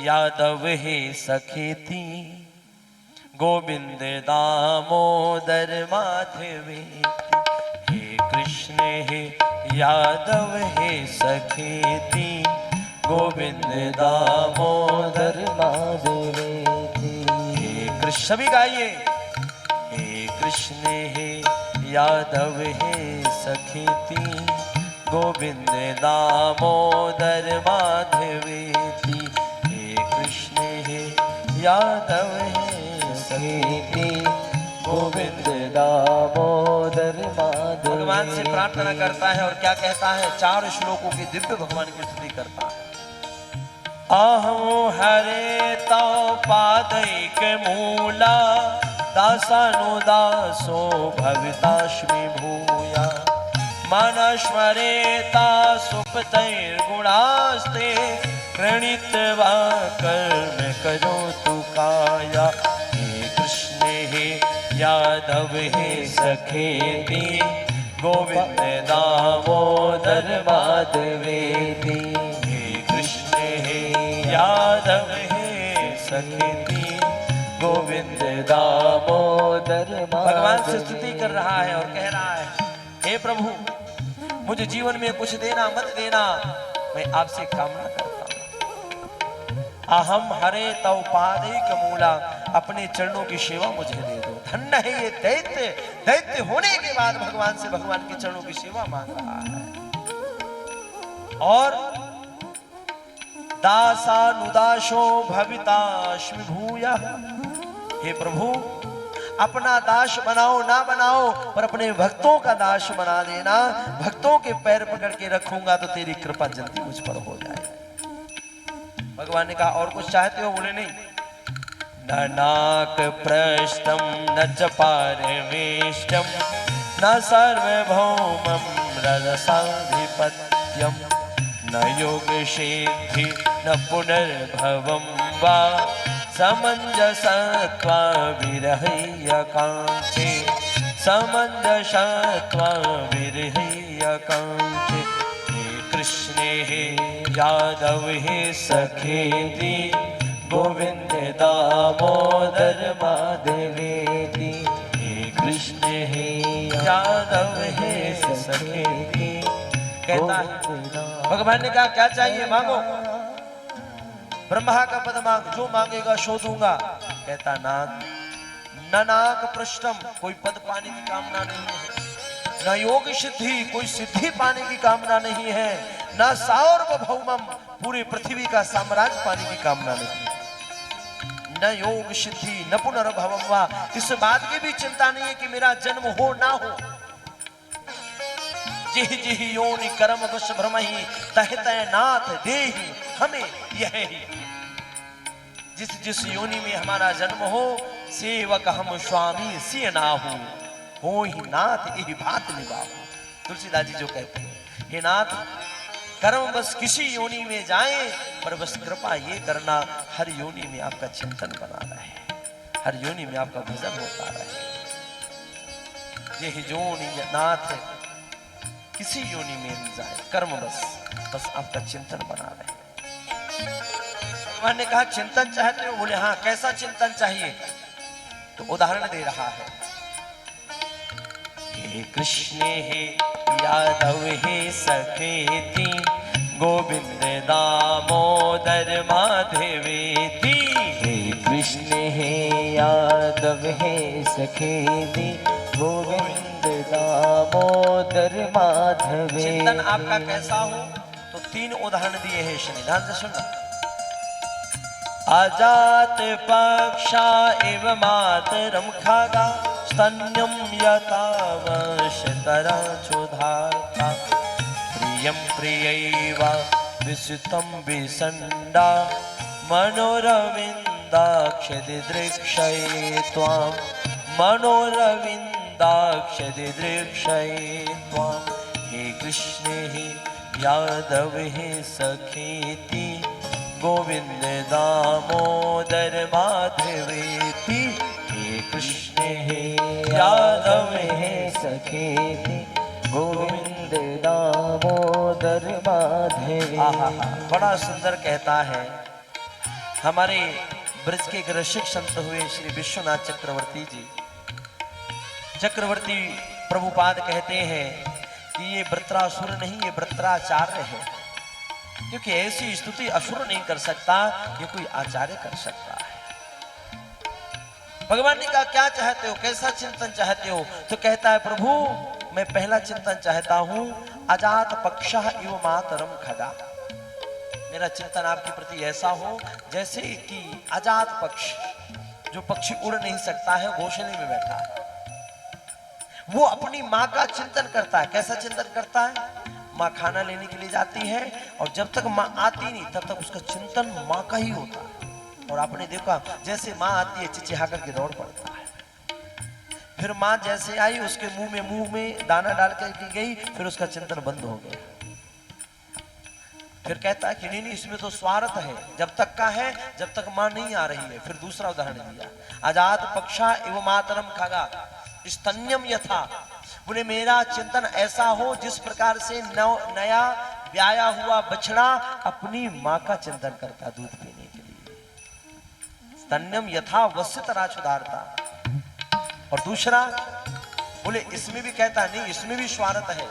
यादव हे सखेती, गोविंद दामोदर माधवेति। हे कृष्ण हे यादव हे सखेती, गोविंद दामोदर माधवेति। हे कृष्ण, सभी गाइए। हे कृष्ण हे यादव हे सखेती, गोविंद दामोदर माधवेति। हे कृष्ण हे यादव हे सखेती, गोविंद दामोदर माधवेति। भगवान से प्रार्थना करता है और क्या कहता है? 4 श्लोकों के दिव्य भगवान की स्तुति करता है। अहं हरे तव पादैक मूला, दासानुदासो भवितास्मि भूया। मनस्मरेता सुपतैर्गुणास्ते, प्रणीतवा कर्म करोतु काया। हे कृष्ण हे यादव हे सखेति, गोविंद दामोदर माधवेति। हे कृष्ण हे यादव हे सखेति, गोविंद दामोदर। भगवान से स्तुति कर रहा है और कह रहा है, हे प्रभु, मुझे जीवन में कुछ देना मत देना, मैं आपसे कामना करता हूं। अहम हरे तव पादैक मूला, अपने चरणों की सेवा मुझे दे दो। धन्य है ये दैत्य, दैत्य होने के बाद भगवान से भगवान के चरणों की सेवा मांग रहा है। और दासानुदासो भवितास्मि भूयः। हे प्रभु, अपना दास बनाओ ना बनाओ, पर अपने भक्तों का दास बना देना। भक्तों के पैर पकड़ के रखूंगा तो तेरी कृपा जल्दी मुझ पर हो जाए। भगवान ने कहा, और कुछ चाहते हो? बोले नहीं। न नाक प्रस्थम न च पारमेष्टम, न सार्वभौमं रजसाधिपत्यम, न योग सिद्धि न पुनर्भवं वा, समंजसत्वा विरहय्य कांचे, समंजसत्वा विरहय्य कांचे। हे कृष्ण हे यादव हे सखेति, गोविंद दामोदर माधवेति। हे कृष्ण हे यादव हे सखेति। कहता है, भगवान ने कहा क्या चाहिए? मांगो। ब्रह्मा का पद मांग, जो मांगेगा सो दूंगा। कहता, नाक न नाक पृष्ठम, कोई पद पाने की कामना नहीं है। न योग सिद्धि, कोई सिद्धि पाने की कामना नहीं है। न सार्वभौमम, पूरी पृथ्वी का साम्राज्य पाने की कामना नहीं। न योग सिद्धि न पुनर्भवम वा, इस बात की भी चिंता नहीं है कि मेरा जन्म हो ना हो। जिहि जिहि योनि कर्म वश भ्रमहि, तह तह नाथ देहि हमें यह ही। जिस जिस योनि में हमारा जन्म हो, सेवक हम स्वामी सिय नाहु, हो ही नाथ यही बात निभाहु। तुलसीदास जी जो कहते हैं, हे नाथ, कर्म बस किसी योनि में जाए, पर बस कृपा ये करना हर योनि में आपका चिंतन बना रहे, हर योनि में आपका भजन होता रहे। ये योनि नाथ किसी योनि में नहीं जाए, कर्म बस आपका चिंतन बना रहे। भगवान ने कहा, चिंतन चाहते हो? बोले हाँ। कैसा चिंतन चाहिए? तो उदाहरण दे रहा है। हे कृष्ण हे यादव हे सखेति, गोविंद दामोदर माधवेति। हे कृष्ण हे यादव हे सखेति, गोविंद दामोदर माधवेति। चिंतन आपका कैसा हो? तो 3 उदाहरण दिए हैं, ध्यान से सुनना। अजात पक्षा एव मातरम खागा, स्तन्यम यथावश्यतरा चोधाता, प्रियं प्रियैव विसुतं विसण्डा, मनोरविन्दाक्ष दिदृक्षये त्वां, मनोरविन्दाक्ष दिदृक्षये त्वां। हे कृष्ण हे यादव हे सखेति, गोविंद दामोदर माधवेति। हे कृष्ण हे यादव हे सखेति, गोविंद दामोदर माधवेति। बड़ा सुंदर कहता है, हमारे ब्रज के एक रसिक संत हुए श्री विश्वनाथ चक्रवर्ती जी। चक्रवर्ती प्रभुपाद कहते हैं कि ये वृत्रासुर नहीं, ये वृत्राचार्य है, क्योंकि ऐसी स्तुति असुर नहीं कर सकता, ये कोई आचार्य कर सकता है। भगवान ने कहा क्या चाहते हो, कैसा चिंतन चाहते हो? तो कहता है प्रभु मैं पहला चिंतन चाहता हूं अजात पक्षः इव मातरम खगा। मेरा चिंतन आपके प्रति ऐसा हो जैसे कि अजात पक्ष, जो पक्षी उड़ नहीं सकता है, घोंसले में बैठा है, वो अपनी माँ का चिंतन करता है। कैसा चिंतन करता है? माँ खाना लेने के लिए जाती है और जब तक माँ आती नहीं तब तक उसका चिंतन माँ का ही होता है। और आपने देखा जैसे माँ आती है चिचिहा करके दौड़ पड़ता है। फिर माँ जैसे आई उसके मुंह में दाना डाल करके गई, फिर उसका चिंतन बंद हो गया। फिर कहता है कि नहीं इसमें तो स्वार्थ है, जब तक का है जब तक माँ नहीं आ रही है। फिर दूसरा उदाहरण दिया अजात पक्षा एवं मातरम खगा स्तन्यम यथा। बोले मेरा चिंतन ऐसा हो जिस प्रकार से नया ब्याया हुआ बछड़ा अपनी माँ का चिंतन करता दूध पीने के लिए। स्तन्यम यथा वस्य तरह सुधारता। और दूसरा बोले इसमें भी कहता नहीं, इसमें भी स्वार्थ है,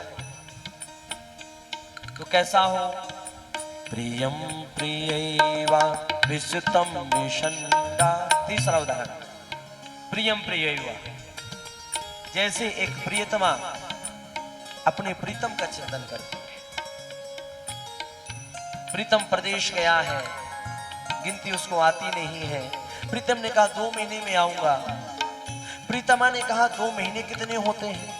तो कैसा हो? प्रियम प्रियैवा विसुतम विषण्डा। तीसरा उदाहरण प्रियम प्रियैवा, जैसे एक प्रियतमा अपने प्रीतम का चिंतन करती है। प्रीतम प्रदेश गया है, गिनती उसको आती नहीं है। प्रीतम ने कहा 2 महीने में आऊंगा। प्रीतमा ने कहा 2 महीने कितने होते हैं?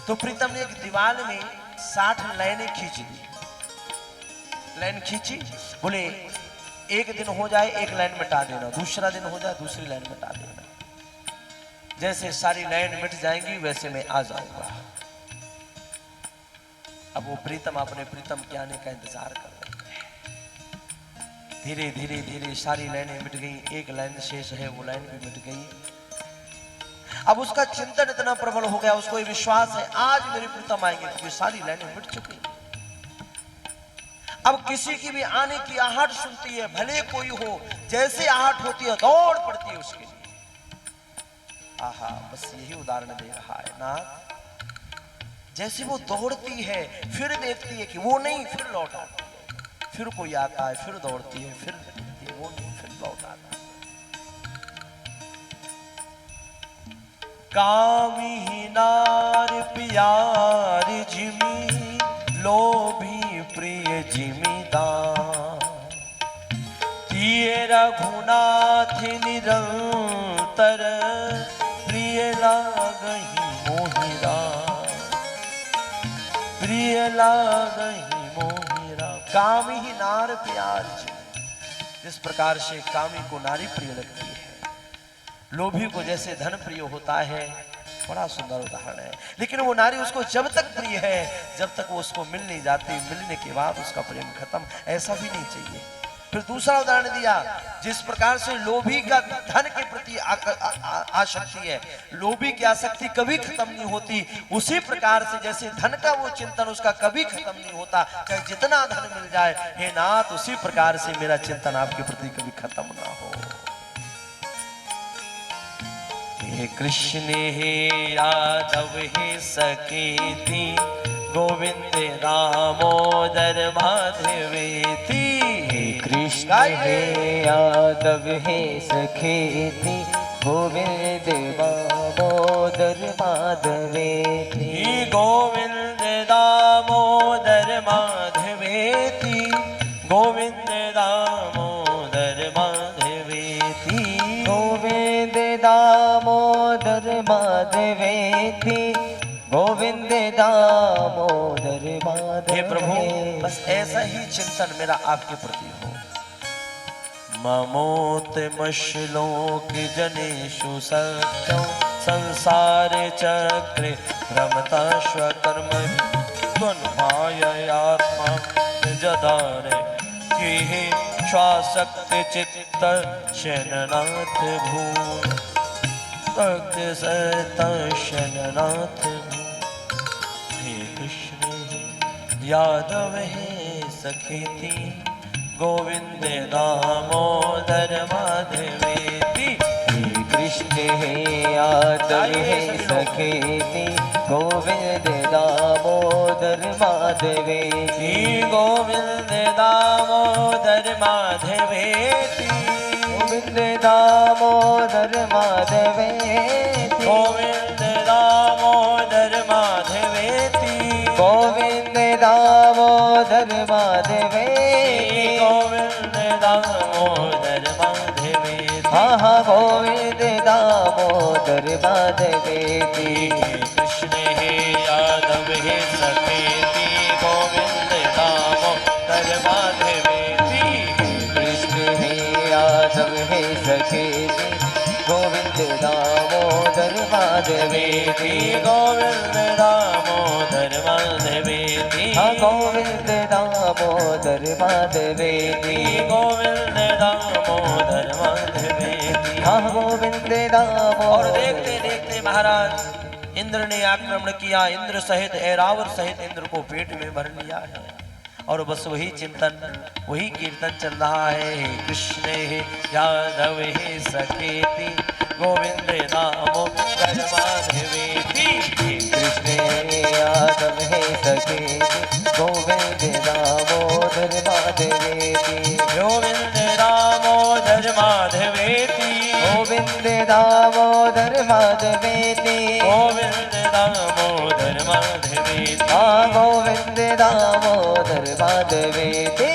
तो प्रीतम ने एक दीवार में 60 लाइनें खींच दी। लाइन खींची, बोले एक दिन हो जाए एक लाइन मिटा देना, दूसरा दिन हो जाए दूसरी लाइन मिटा देना। जैसे सारी लाइन मिट जाएंगी वैसे मैं आ जाऊंगा। अब वो प्रीतम अपने प्रीतम के आने का इंतजार कर रहे हैं। धीरे धीरे धीरे सारी लाइनें मिट गई, एक लाइन शेष है, वो लाइन भी मिट गई। अब उसका चिंतन इतना प्रबल हो गया, उसको ये विश्वास है आज मेरे प्रीतम आएंगे, क्योंकि सारी लाइनें मिट चुकी। अब किसी की भी आने की आहट सुनती है, भले कोई हो, जैसे आहट होती है दौड़ पड़ती है उसके लिए। आहा, बस यही उदाहरण दे रहा है ना। जैसे वो दौड़ती है फिर देखती है कि वो नहीं, फिर लौट आती है, फिर कोई आता है, फिर दौड़ती है, फिर देखती है वो नहीं, फिर लौट आता है। कामी नार प्यार जिमी लोभी प्रिय जिमीदार। तिये रघुनाथ निरंतर प्रिय लागहि मोहिरा। प्रिय लागहि मोहिरा। कामी ही नार प्यार जिमी, जिस प्रकार से कामी को नारी प्रिय लगती है, लोभी को जैसे धन प्रिय होता है। बड़ा सुंदर उदाहरण है। लेकिन वो नारी उसको जब तक प्रिय है जब तक वो उसको मिल नहीं जाती, मिलने के बाद उसका प्रेम खत्म, ऐसा भी नहीं चाहिए। फिर दूसरा उदाहरण दिया, जिस प्रकार से लोभी का धन के प्रति आसक्ति है, लोभी की आसक्ति कभी खत्म नहीं होती, उसी प्रकार से जैसे धन का वो चिंतन उसका कभी खत्म नहीं होता, चाहे जितना धन मिल जाए, हे नाथ उसी प्रकार से मेरा चिंतन आपके प्रति कभी खत्म ना हो। हे कृष्ण हे यादव हे सखेति गोविंद दामोदर माधवेति। हे कृष्ण हे यादव हे सखेति गोविंद दामोदर माधवेति। गोविंद दामोदर माधवेति। गोविंद दामोदर माधवेति। गोविंद दामोदर माधवेति। गोविंद दामोदर माधवेति। हे प्रभु बस ऐसा ही चिंतन मेरा आपके प्रति हो। ममोत मश्लोक जनेषु सत्यं संसार चक्रे भ्रमताश्वकर्मभिः त्वन्माययात्मा जदारे किहि श्वासक्त चित्त शननाथ भून् भक्त शननाथ भून्। हे कृष्ण हे यादव हे सखेति गोविंद दामोदर माधवेति। कृष्ण हे यादव हे सखेति गोविंद दामोदर माधवेति। गोविंद दामोदर माधवेति। गोविंद दामोदर माधवेति। गोविंद दामोदर माधवेति। गोविंद दामोदर माधवेति। गोविंद दामोदर माधवेति। हाँ हाँ गोविंद दामोदर माधवेति। कृष्ण हे यादव हे सखेति गोविंद दामोदर माधवेति। कृष्ण हे यादव हे सखेति गोविंद दामोदर माधवेति। गोविंद दामोदर माधवेति। हाँ गोविंद दामोदर माधवेति। गोविंद दामोदर माधवेति। हाँ गोविंद दामोदर। और देखते देखते महाराज इंद्र ने आक्रमण किया। इंद्र सहित ऐरावत सहित इंद्र को पेट में भर लिया है। और बस वही चिंतन वही कीर्तन चल रहा है। कृष्ण हे यादव हे सखेति गोविंद दामोदर माधवेति। कृष्ण हे यादव हे सखेति गोविंद दामोदर माधवेति। गोविंद दामोदर माधवेति। गोविंद दामोदर माधवेति। गोविंद दामोदर माधवेति। हाँ गोविंद दामोदर माधवेति।